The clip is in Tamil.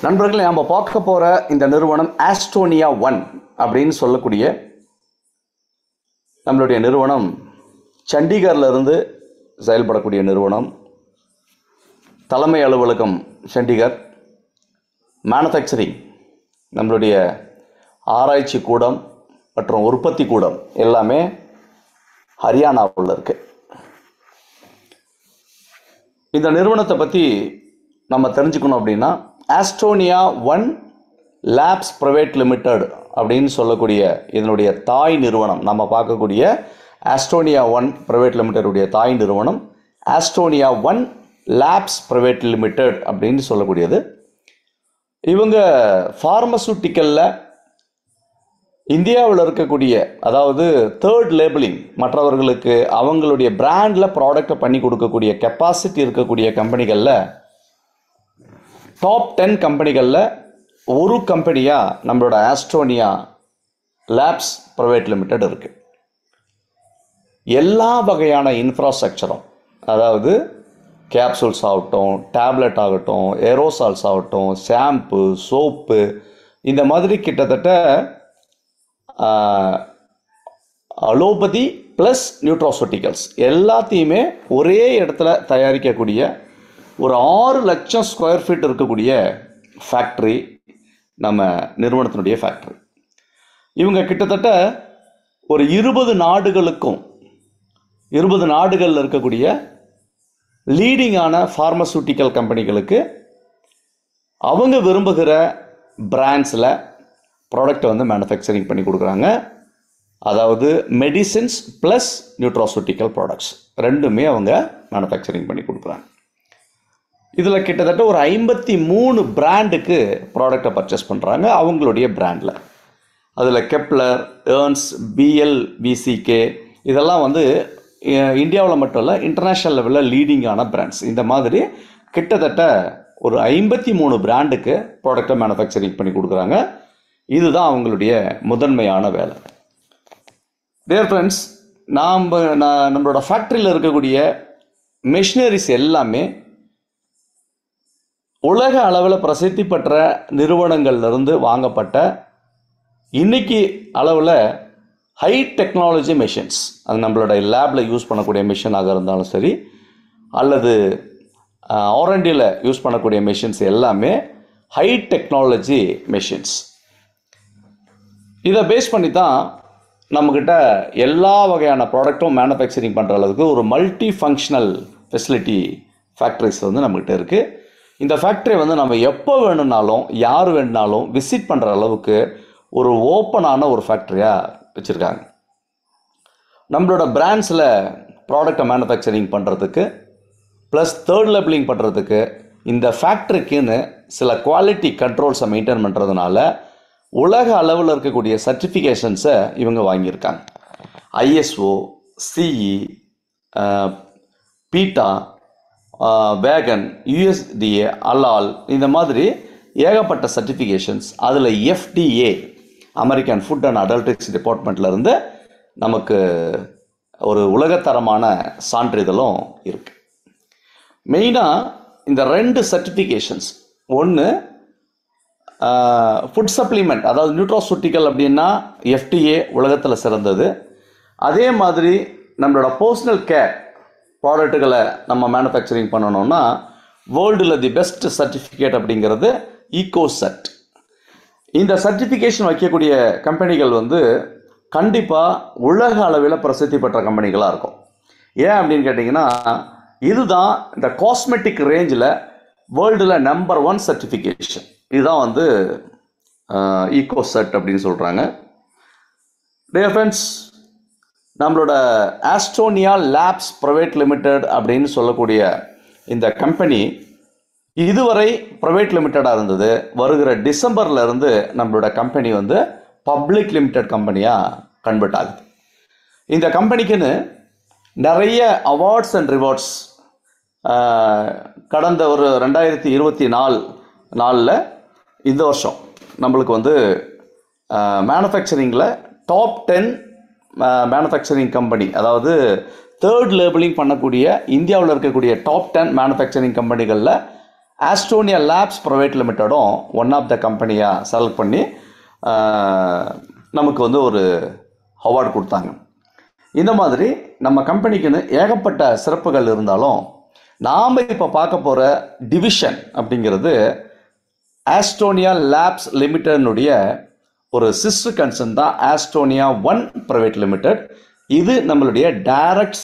நண்பர்களே, நாம் பார்க்க போகிற இந்த நிறுவனம் ஆஸ்டோனியா ஒன் அப்படின்னு சொல்லக்கூடிய நம்மளுடைய நிறுவனம் சண்டிகரில் இருந்து செயல்படக்கூடிய நிறுவனம். தலைமை அலுவலகம் சண்டிகர். மேனுஃபேக்சரிங் நம்மளுடைய ஆராய்ச்சி கூடம் மற்றும் உற்பத்தி கூடம் எல்லாமே ஹரியானாவில் இருக்குது. இந்த நிறுவனத்தை பற்றி நம்ம தெரிஞ்சுக்கணும் அப்படின்னா, ஆஸ்டோனியா ஒன் லேப்ஸ் பிரைவேட் லிமிடெட் அப்படின்னு சொல்லக்கூடிய இதனுடைய தாய் நிறுவனம், நம்ம பார்க்கக்கூடிய ஆஸ்டோனியா ஒன் பிரைவேட் லிமிடெடுடைய தாய் நிறுவனம் ஆஸ்டோனியா ஒன் லேப்ஸ் பிரைவேட் லிமிடெட் அப்படின்னு சொல்லக்கூடியது. இவங்க ஃபார்மசூட்டிக்கலில் இந்தியாவில் இருக்கக்கூடிய, அதாவது தேர்ட் லேபிளிங், மற்றவர்களுக்கு அவங்களுடைய பிராண்டில் ப்ராடக்டை பண்ணி கொடுக்கக்கூடிய கெப்பாசிட்டி இருக்கக்கூடிய கம்பெனிகளில் டாப் 10 கம்பெனிகளில் ஒரு கம்பெனியாக நம்மளோட ஆஸ்டோனியா லேப்ஸ் பிரைவேட் லிமிடெட் இருக்குது. எல்லா வகையான இன்ஃப்ராஸ்ட்ரக்சரும், அதாவது கேப்சூல்ஸ் ஆகட்டும், டேப்லெட் ஆகட்டும், ஏரோசால்ஸ் ஆகட்டும், ஷாம்பு, சோப்பு, இந்த மாதிரி கிட்டத்தட்ட அலோபதி ப்ளஸ் நியூட்ராசூட்டிக்கல்ஸ் எல்லாத்தையுமே ஒரே இடத்துல தயாரிக்கக்கூடிய ஒரு 6 லட்சம் ஸ்கொயர் ஃபீட் இருக்கக்கூடிய ஃபேக்ட்ரி நம்ம நிறுவனத்தினுடைய ஃபேக்ட்ரி. இவங்க கிட்டத்தட்ட ஒரு 20 நாடுகளில் இருக்கக்கூடிய லீடிங்கான ஃபார்மசூட்டிக்கல் கம்பெனிகளுக்கு அவங்க விரும்புகிற பிராண்ட்ஸில் ப்ராடக்டை மேனுஃபேக்சரிங் பண்ணி கொடுக்குறாங்க. அதாவது மெடிசின்ஸ் ப்ளஸ் நியூட்ராசூட்டிக்கல் ப்ராடக்ட்ஸ் ரெண்டுமே அவங்க மேனுஃபேக்சரிங் பண்ணி கொடுக்குறாங்க. இதில் கிட்டத்தட்ட ஒரு 53 பிராண்டுக்கு ப்ராடக்டை பர்ச்சேஸ் பண்ணுறாங்க அவங்களுடைய பிராண்டில். அதில் கெப்லர், ஏர்ன்ஸ், பிஎல்விசிகே இதெல்லாம் இந்தியாவில் மட்டும் இல்லை, இன்டர்நேஷ்னல் லெவலில் லீடிங்கான பிராண்ட்ஸ். இந்த மாதிரி கிட்டத்தட்ட ஒரு 53 பிராண்டுக்கு ப்ராடக்டை மேனுஃபேக்சரிங் பண்ணி கொடுக்குறாங்க. இதுதான் அவங்களுடைய முதன்மையான வேலை. டியர் ஃப்ரெண்ட்ஸ், நம்மளோட ஃபேக்ட்ரியில் இருக்கக்கூடிய மெஷினரிஸ் எல்லாமே உலக அளவில் பிரசித்தி பெற்ற நிறுவனங்கள்லேருந்து வாங்கப்பட்ட, இன்றைக்கி அளவில் ஹை டெக்னாலஜி மெஷின்ஸ், அது நம்மளோட லேபில் யூஸ் பண்ணக்கூடிய மெஷினாக இருந்தாலும் சரி, அல்லது ஆர்என்டியில் யூஸ் பண்ணக்கூடிய மெஷின்ஸ் எல்லாமே ஹை டெக்னாலஜி மெஷின்ஸ். இதை பேஸ் பண்ணி தான் நம்மக்கிட்ட எல்லா வகையான ப்ராடக்ட்டும் மேனுஃபேக்சரிங் பண்ணுற அளவுக்கு ஒரு மல்டி ஃபங்க்ஷனல் ஃபெசிலிட்டி ஃபேக்ட்ரிஸ் நம்மக்கிட்ட இருக்குது. இந்த ஃபேக்ட்ரி நம்ம எப்போ வேணும்னாலும் யார் வேணுனாலும் விசிட் பண்ணுற அளவுக்கு ஒரு ஓப்பனான ஒரு ஃபேக்ட்ரியாக வச்சுருக்காங்க. நம்மளோட பிராண்ட்ஸில் ப்ராடக்டை மேனுஃபேக்சரிங் பண்ணுறதுக்கு ப்ளஸ் தேர்ட் லேபிளிங் பண்ணுறதுக்கு இந்த ஃபேக்ட்ரிக்குன்னு சில குவாலிட்டி கண்ட்ரோல்ஸை மெயின்டைன் பண்ணுறதுனால உலக அளவில் இருக்கக்கூடிய சர்டிஃபிகேஷன்ஸை இவங்க வாங்கியிருக்காங்க. ஐஎஸ்ஓ, சிஇ, பீட்டா, வேகன், யுஎஸ்டிஏ, அலால், இந்த மாதிரி ஏகப்பட்ட சர்டிஃபிகேஷன்ஸ். அதில் எஃப்டிஏ, அமெரிக்கன் ஃபுட் அண்ட் அடல்ட்ரிக்ஸ் டிபார்ட்மெண்ட்லேருந்து நமக்கு ஒரு உலகத்தரமான சான்றிதழும் இருக்குது. மெயினாக இந்த 2 சர்டிஃபிகேஷன்ஸ், ஒன்று ஃபுட் சப்ளிமெண்ட், அதாவது நியூட்ராசூட்டிக்கல் அப்படின்னா எஃப்டிஏ உலகத்தில் சிறந்தது. அதே மாதிரி நம்மளோட பர்சனல் கேர் ப்ராடக்ட்டுகளை நம்ம மேனுஃபேக்சரிங் பண்ணணும்னா வேர்ல்டில் தி பெஸ்ட் சர்டிஃபிகேட் அப்படிங்கிறது ஈகோசெட். இந்த சர்டிஃபிகேஷன் வைக்கக்கூடிய கம்பெனிகள் கண்டிப்பாக உலக அளவில் பிரசித்தி பெற்ற கம்பெனிகளாக இருக்கும். ஏன் அப்படின்னு கேட்டிங்கன்னா, இதுதான் இந்த காஸ்மெட்டிக் ரேஞ்சில் வேர்ல்டில் நம்பர் 1 சர்டிஃபிகேஷன். இதுதான் ஈகோசெட் அப்படின்னு சொல்கிறாங்க. டியர் ஃப்ரெண்ட்ஸ், நம்மளோட ஆஸ்டோனியா லேப்ஸ் பிரைவேட் லிமிடெட் அப்படின்னு சொல்லக்கூடிய இந்த கம்பெனி இதுவரை பிரைவேட் லிமிட்டடாக இருந்தது. வருகிற டிசம்பரில் இருந்து நம்மளோட கம்பெனி பப்ளிக் லிமிடெட் கம்பெனியாக கன்வெர்ட் ஆகுது. இந்த கம்பெனிக்குன்னு நிறைய அவார்ட்ஸ் அண்ட் ரிவார்ட்ஸ் கடந்த ஒரு 2024 இந்த வருஷம் நம்மளுக்கு மேனுஃபேக்சரிங்கில் டாப் 10 மேனுஃபேக்சரிங் கம்பெனி, அதாவது தேர்ட் லேபிளிங் பண்ணக்கூடிய இந்தியாவில் இருக்கக்கூடிய டாப் 10 மேனுஃபேக்சரிங் கம்பெனிகளில் ஆஸ்ட்ரோனியா லேப்ஸ் ப்ரைவேட் லிமிட்டடும் ஒன் ஆஃப் த கம்பெனியாக செலக்ட் பண்ணி நமக்கு வந்து ஒரு அவார்டு கொடுத்தாங்க. இந்த மாதிரி நம்ம கம்பெனிக்குன்னு ஏகப்பட்ட சிறப்புகள் இருந்தாலும் நாம் இப்போ பார்க்க போகிற டிவிஷன் அப்படிங்கிறது ஆஸ்ட்ரோனியா லேப்ஸ் லிமிட்டட்னுடைய ஒரு சிஸ்டர் கன்சர்ன் தான் ஆஸ்ட்ரோனியா ஒன் ப்ரைவேட் லிமிடெட். இது நம்மளுடைய டைரக்ட்